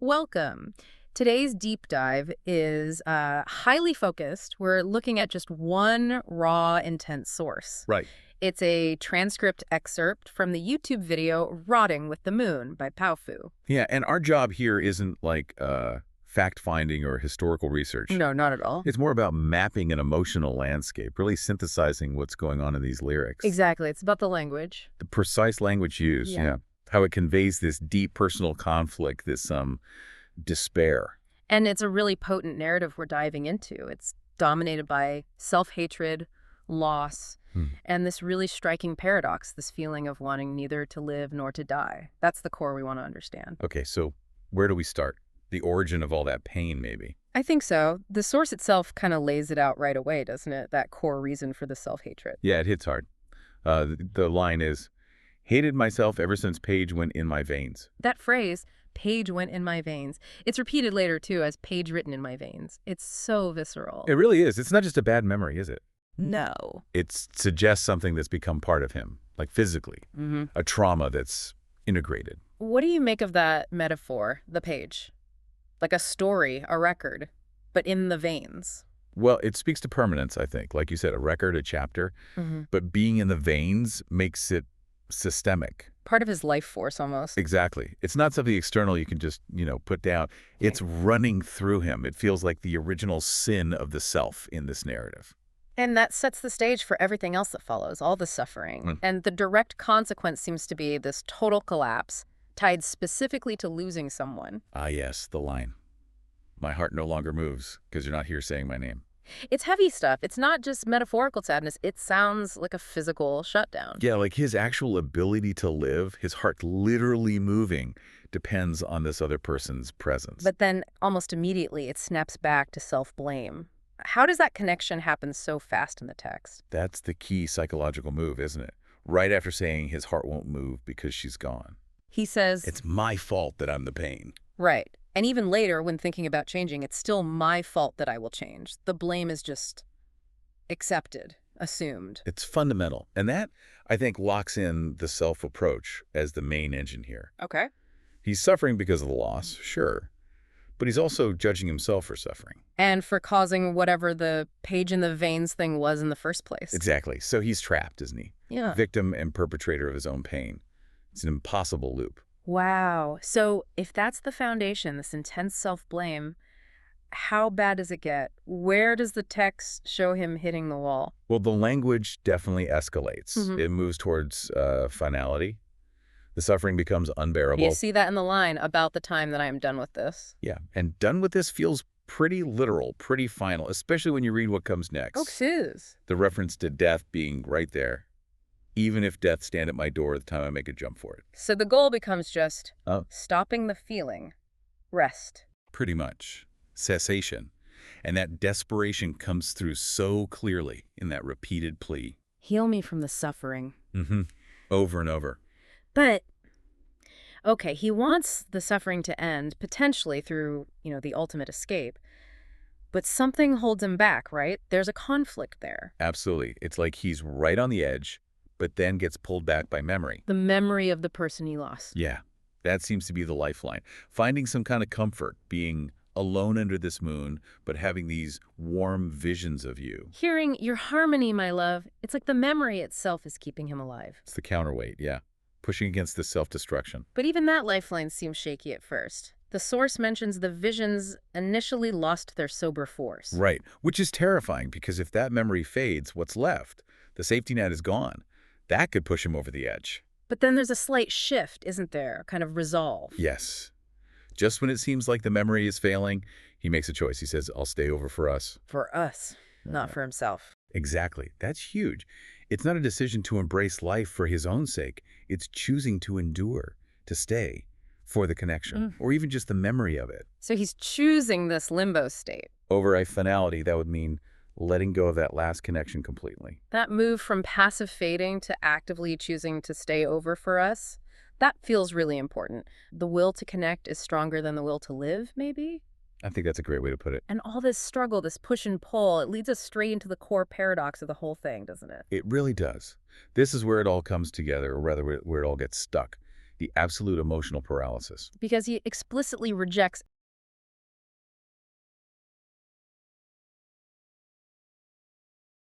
Welcome. Today's deep dive is highly focused. We're looking at just one raw, intense source. Right. It's a transcript excerpt from the YouTube video Rotting with the Moon by Powfu. Yeah, and our job here isn't like fact-finding or historical research. No, not at all. It's more about mapping an emotional landscape, really synthesizing what's going on in these lyrics. Exactly. It's about the language. The precise language used, yeah. How it conveys this deep personal conflict, this despair. And it's a really potent narrative we're diving into. It's dominated by self-hatred, loss, and this really striking paradox, this feeling of wanting neither to live nor to die. That's the core we want to understand. Okay, so where do we start? The origin of all that pain, maybe? I think so. The source itself kind of lays it out right away, doesn't it? That core reason for the self-hatred. Yeah, it hits hard. The line is, hated myself ever since Paige went in my veins. That phrase, Paige went in my veins, it's repeated later, too, as Paige written in my veins. It's so visceral. It really is. It's not just a bad memory, is it? No. It suggests something that's become part of him, like physically, a trauma that's integrated. What do you make of that metaphor, the page? Like a story, a record, but in the veins. Well, it speaks to permanence, I think. Like you said, a record, a chapter. But being in the veins makes it systemic. Part of his life force, almost. Exactly. It's not something external you can just, put down. It's running through him. It feels like the original sin of the self in this narrative. And that sets the stage for everything else that follows, all the suffering. And the direct consequence seems to be this total collapse, tied specifically to losing someone. Ah, yes, the line. My heart no longer moves because you're not here saying my name. It's heavy stuff. It's not just metaphorical sadness. It sounds like a physical shutdown. Yeah, like his actual ability to live, his heart literally moving, depends on this other person's presence. But then almost immediately it snaps back to self-blame. How does that connection happen so fast in the text? That's the key psychological move, isn't it? Right after saying his heart won't move because she's gone. He says, it's my fault that I'm the pain. Right. And even later, when thinking about changing, it's still my fault that I will change. The blame is just accepted, assumed. It's fundamental. And that, I think, locks in the self-approach as the main engine here. Okay. He's suffering because of the loss, sure. But he's also judging himself for suffering. And for causing whatever the page in the veins thing was in the first place. Exactly. So he's trapped, isn't he? Yeah. Victim and perpetrator of his own pain. It's an impossible loop. Wow. So if that's the foundation, this intense self-blame, how bad does it get? Where does the text show him hitting the wall? Well, the language definitely escalates. It moves towards finality. The suffering becomes unbearable. You see that in the line, about the time that I am done with this. Yeah, and done with this feels pretty literal, pretty final, especially when you read what comes next. Oh, sis. The reference to death being right there. Even if death stand at my door the time I make a jump for it. So the goal becomes just stopping the feeling. Rest. Pretty much. Cessation. And that desperation comes through so clearly in that repeated plea. Heal me from the suffering. Over and over. But, okay, he wants the suffering to end, potentially through, the ultimate escape. But something holds him back, right? There's a conflict there. Absolutely. It's like he's right on the edge, but then gets pulled back by memory. The memory of the person he lost. Yeah, that seems to be the lifeline. Finding some kind of comfort, being alone under this moon, but having these warm visions of you. Hearing your harmony, my love. It's like the memory itself is keeping him alive. It's the counterweight, yeah. Pushing against the self-destruction. But even that lifeline seems shaky at first. The source mentions the visions initially lost their sober force. Right, which is terrifying because if that memory fades, what's left? The safety net is gone. That could push him over the edge. But then there's a slight shift, isn't there? Kind of resolve. Yes. Just when it seems like the memory is failing, he makes a choice. He says, I'll stay over for us. For us, not for himself. Exactly. That's huge. It's not a decision to embrace life for his own sake. It's choosing to endure, to stay for the connection, or even just the memory of it. So he's choosing this limbo state. Over a finality, that would mean letting go of that last connection completely. That move from passive fading to actively choosing to stay over for us, that feels really important. The will to connect is stronger than the will to live, maybe? I think that's a great way to put it. And all this struggle, this push and pull, it leads us straight into the core paradox of the whole thing, doesn't it? It really does. This is where it all comes together, or rather where it all gets stuck. the absolute emotional paralysis. Because he explicitly rejects